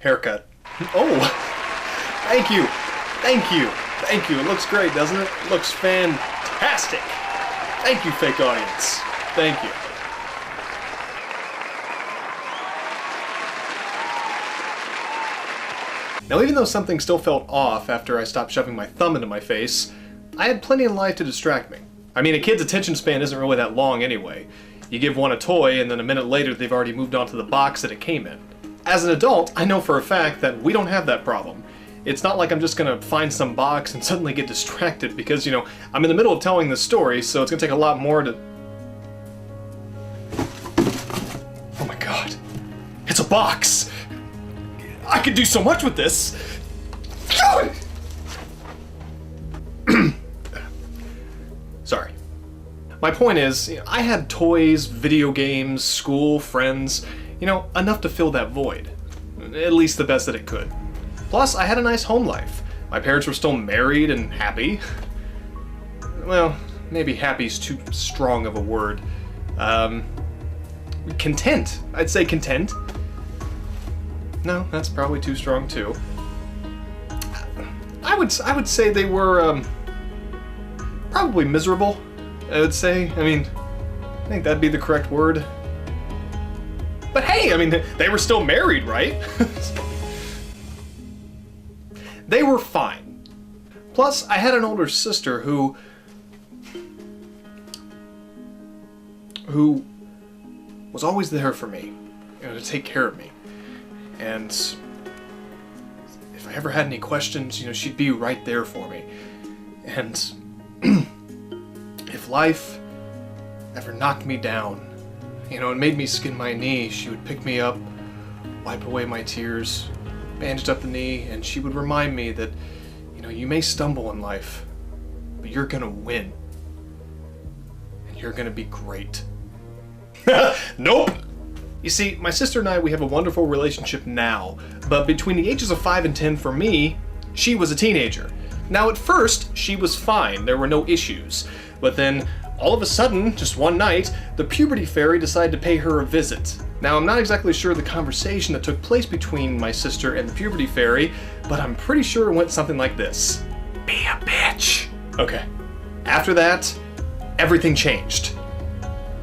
haircut. Oh, thank you, thank you, thank you. It looks great, doesn't it? It looks fantastic. Thank you, fake audience. Thank you. Now, even though something still felt off after I stopped shoving my thumb into my face, I had plenty in life to distract me. I mean, a kid's attention span isn't really that long anyway. You give one a toy, and then a minute later they've already moved on to the box that it came in. As an adult, I know for a fact that we don't have that problem. It's not like I'm just gonna find some box and suddenly get distracted because, you know, I'm in the middle of telling this story, so it's gonna take a lot more to... Oh my god. It's a box! I could do so much with this! Sorry. My point is, I had toys, video games, school, friends, you know, enough to fill that void. At least the best that it could. Plus, I had a nice home life. My parents were still married and happy. Well, maybe happy's too strong of a word. Content. I'd say content. No, that's probably too strong too. I would say they were, probably miserable, I would say. I mean, I think that'd be the correct word. But hey, I mean, they were still married, right? They were fine. Plus, I had an older sister who was always there for me, you know, to take care of me. And if I ever had any questions, you know, she'd be right there for me. And if life ever knocked me down, you know, and made me skin my knee, she would pick me up, wipe away my tears, bandage up the knee, and she would remind me that, you know, you may stumble in life, but you're gonna win. And you're gonna be great. Nope! You see, my sister and I, we have a wonderful relationship now, but between the ages of 5 and 10 for me, she was a teenager. Now at first, she was fine, there were no issues, but then all of a sudden, just one night, the puberty fairy decided to pay her a visit. Now I'm not exactly sure the conversation that took place between my sister and the puberty fairy, but I'm pretty sure it went something like this. Be a bitch! Okay. After that, everything changed.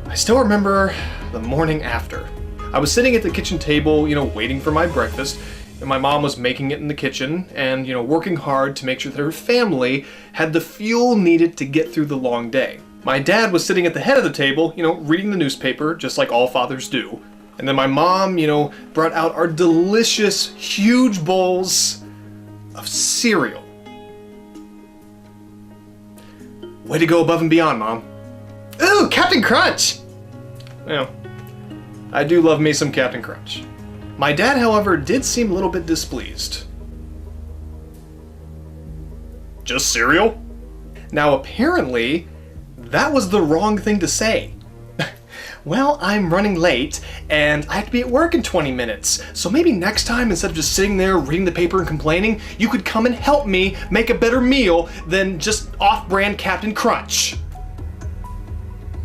I still remember the morning after. I was sitting at the kitchen table, you know, waiting for my breakfast, and my mom was making it in the kitchen and, you know, working hard to make sure that her family had the fuel needed to get through the long day. My dad was sitting at the head of the table, you know, reading the newspaper, just like all fathers do. And then my mom, you know, brought out our delicious, huge bowls of cereal. Way to go above and beyond, Mom. Ooh, Captain Crunch! Well, I do love me some Captain Crunch. My dad, however, did seem a little bit displeased. Just cereal? Now, apparently, that was the wrong thing to say. Well, I'm running late, and I have to be at work in 20 minutes, so maybe next time, instead of just sitting there reading the paper and complaining, you could come and help me make a better meal than just off-brand Captain Crunch.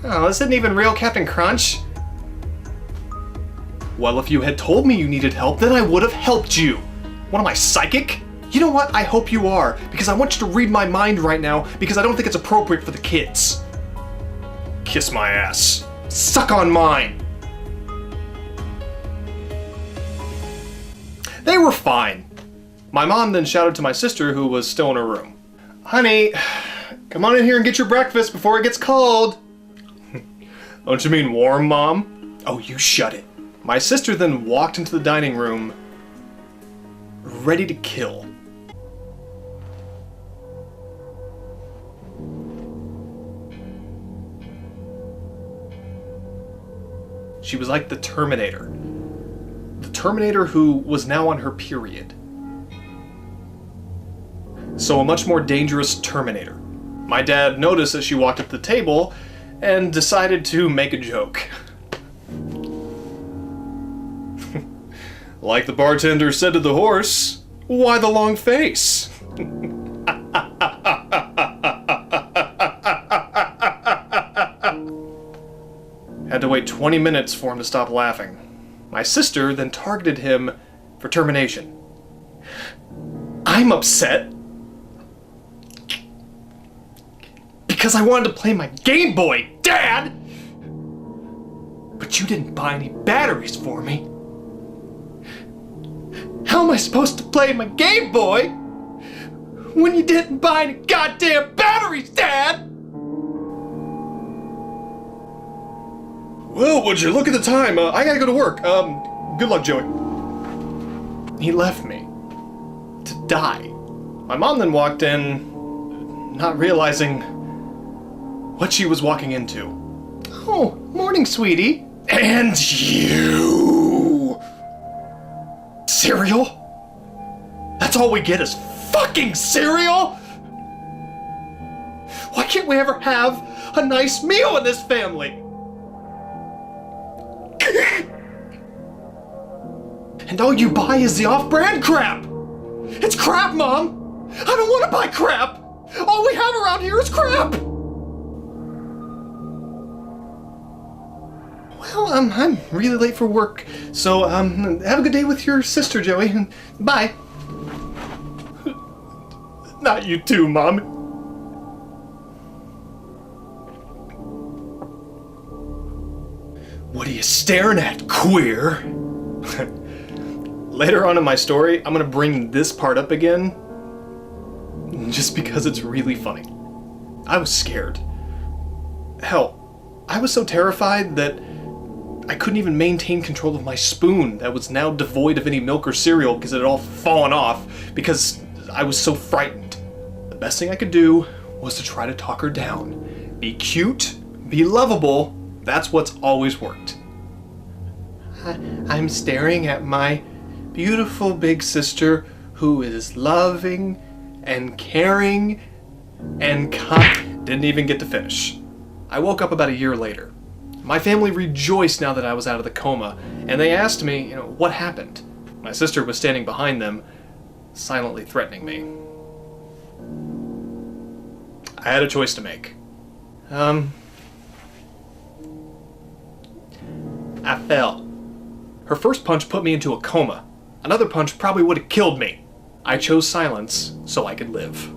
Oh, this isn't even real Captain Crunch. Well, if you had told me you needed help, then I would have helped you. What am I, psychic? You know what? I hope you are, because I want you to read my mind right now, because I don't think it's appropriate for the kids. Kiss my ass. Suck on mine. They were fine. My mom then shouted to my sister, who was still in her room. Honey, come on in here and get your breakfast before it gets cold. Don't you mean warm, Mom? Oh, you shut it. My sister then walked into the dining room, ready to kill. She was like the Terminator. The Terminator who was now on her period. So a much more dangerous Terminator. My dad noticed as she walked up to the table and decided to make a joke. Like the bartender said to the horse, why the long face? Had to wait 20 minutes for him to stop laughing. My sister then targeted him for termination. I'm upset because I wanted to play my Game Boy, Dad! But you didn't buy any batteries for me. How am I supposed to play my Game Boy when you didn't buy any goddamn batteries, Dad? Well, would you look at the time? I gotta go to work. Good luck, Joey. He left me to die. My mom then walked in, not realizing what she was walking into. Oh, morning, sweetie. And you! Cereal? That's all we get is fucking cereal? Why can't we ever have a nice meal in this family? And all you buy is the off-brand crap! It's crap, Mom! I don't want to buy crap! All we have around here is crap! Well, I'm really late for work, so, have a good day with your sister, Joey. Bye. Not you too, Mom. What are you staring at, queer? Later on in my story, I'm gonna bring this part up again, just because it's really funny. I was scared. Hell, I was so terrified that I couldn't even maintain control of my spoon that was now devoid of any milk or cereal because it had all fallen off because I was so frightened. The best thing I could do was to try to talk her down. Be cute, be lovable, that's what's always worked. I'm staring at my beautiful big sister who is loving and caring and didn't even get to finish. I woke up about a year later. My family rejoiced now that I was out of the coma, and they asked me, what happened? My sister was standing behind them, silently threatening me. I had a choice to make. I fell. Her first punch put me into a coma. Another punch probably would have killed me. I chose silence so I could live.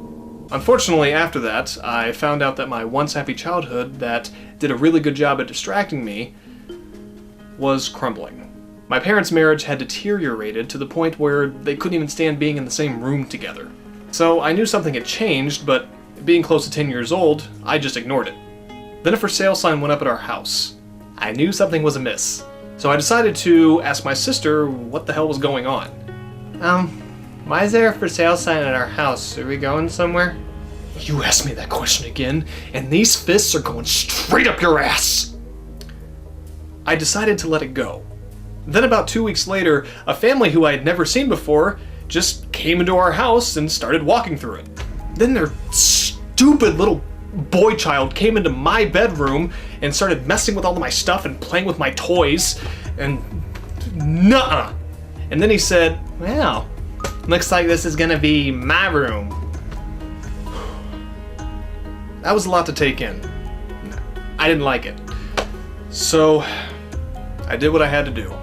Unfortunately, after that, I found out that my once happy childhood that did a really good job at distracting me was crumbling. My parents' marriage had deteriorated to the point where they couldn't even stand being in the same room together. So I knew something had changed, but being close to 10 years old, I just ignored it. Then a for sale sign went up at our house. I knew something was amiss. So I decided to ask my sister what the hell was going on. Why is there a for sale sign at our house? Are we going somewhere? You asked me that question again, and these fists are going straight up your ass! I decided to let it go. Then about 2 weeks later, a family who I had never seen before just came into our house and started walking through it. Then their stupid little boy child came into my bedroom and started messing with all of my stuff and playing with my toys, and nuh-uh. And then he said, well, looks like this is gonna be my room. That was a lot to take in. I didn't like it. So, I did what I had to do.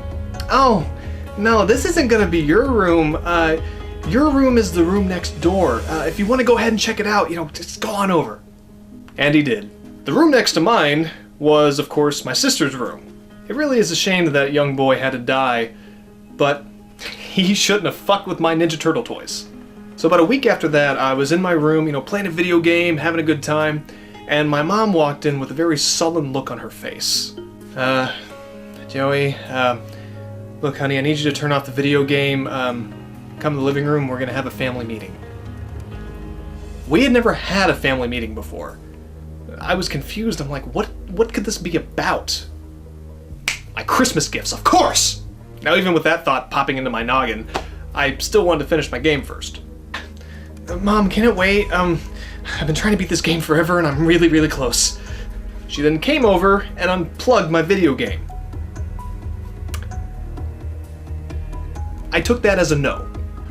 Oh, no, this isn't gonna be your room. Your room is the room next door. If you want to go ahead and check it out, just go on over. And he did. The room next to mine was, of course, my sister's room. It really is a shame that that young boy had to die, but he shouldn't have fucked with my Ninja Turtle toys. So about a week after that, I was in my room, playing a video game, having a good time, and my mom walked in with a very sullen look on her face. Joey, look, honey, I need you to turn off the video game. Come to the living room, we're gonna have a family meeting. We had never had a family meeting before. I was confused. I'm like, what could this be about? My Christmas gifts, of course! Now, even with that thought popping into my noggin, I still wanted to finish my game first. Mom, can it wait? I've been trying to beat this game forever and I'm really, really close. She then came over and unplugged my video game. I took that as a no.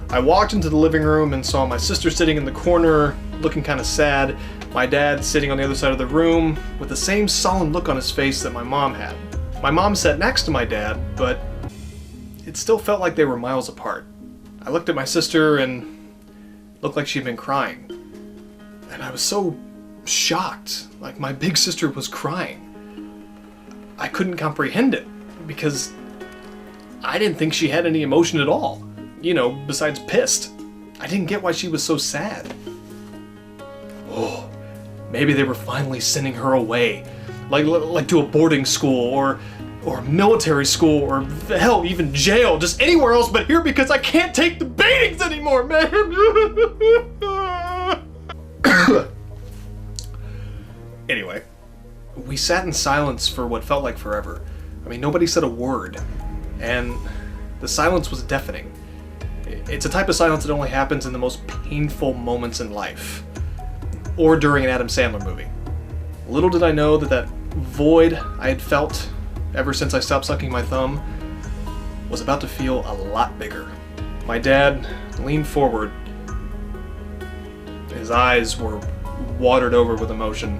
I walked into the living room and saw my sister sitting in the corner, looking kind of sad, my dad sitting on the other side of the room with the same sullen look on his face that my mom had. My mom sat next to my dad, but it still felt like they were miles apart. I looked at my sister and it looked like she'd been crying. And I was so shocked, like my big sister was crying. I couldn't comprehend it because I didn't think she had any emotion at all, besides pissed. I didn't get why she was so sad. Oh, maybe they were finally sending her away, like to a boarding school or military school or hell, even jail, just anywhere else but here because I can't take the beatings anymore, man. Anyway, we sat in silence for what felt like forever. I mean, nobody said a word, and the silence was deafening. It's a type of silence that only happens in the most painful moments in life, or during an Adam Sandler movie. Little did I know that void I had felt ever since I stopped sucking my thumb was about to feel a lot bigger. My dad leaned forward. His eyes were watered over with emotion.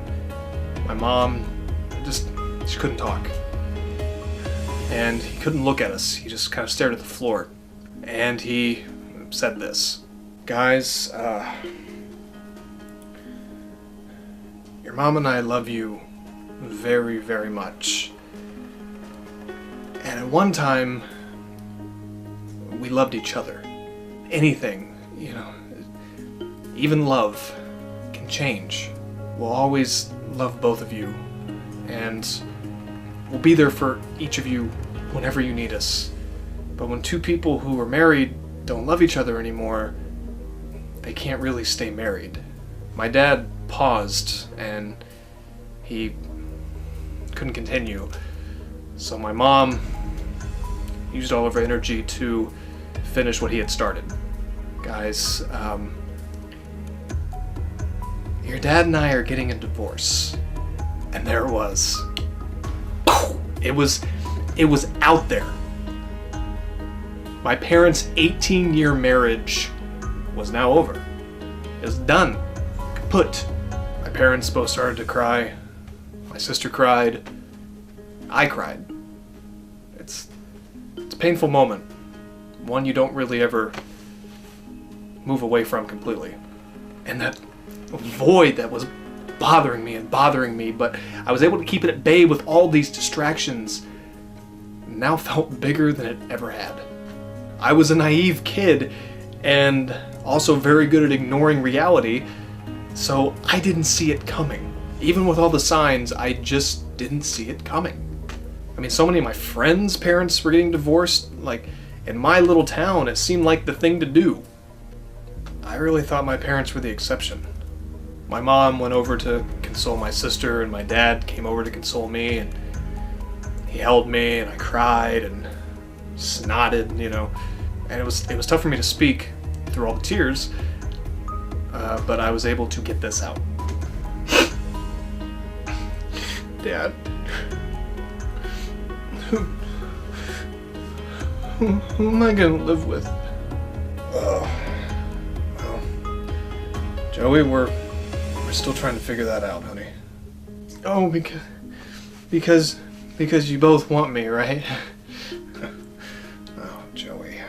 My mom she couldn't talk. And he couldn't look at us. He just kind of stared at the floor. And he said this. Guys, your mom and I love you very, very much. And at one time, we loved each other. Anything, even love can change. We'll always love both of you, and we'll be there for each of you whenever you need us. But when two people who are married don't love each other anymore, they can't really stay married. My dad paused, and he couldn't continue. So my mom used all of her energy to finish what he had started. Guys, your dad and I are getting a divorce. And there it was. It was out there. My parents' 18-year marriage was now over. It was done. Kaput. My parents both started to cry. My sister cried. I cried. It's a painful moment. One you don't really ever move away from completely. And that void that was bothering me, but I was able to keep it at bay with all these distractions, now felt bigger than it ever had. I was a naive kid and also very good at ignoring reality, so I didn't see it coming. Even with all the signs, I just didn't see it coming. I mean, so many of my friends' parents were getting divorced. Like, in my little town, it seemed like the thing to do. I really thought my parents were the exception. My mom went over to console my sister, and my dad came over to console me, and he held me, and I cried and snotted, and it was tough for me to speak through all the tears, but I was able to get this out. Dad, who am I gonna live with? Well, Joey, we're still trying to figure that out, honey. Oh, because you both want me, right? Oh, Joey.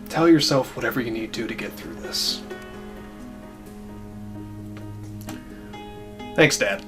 Tell yourself whatever you need to get through this. Thanks, Dad.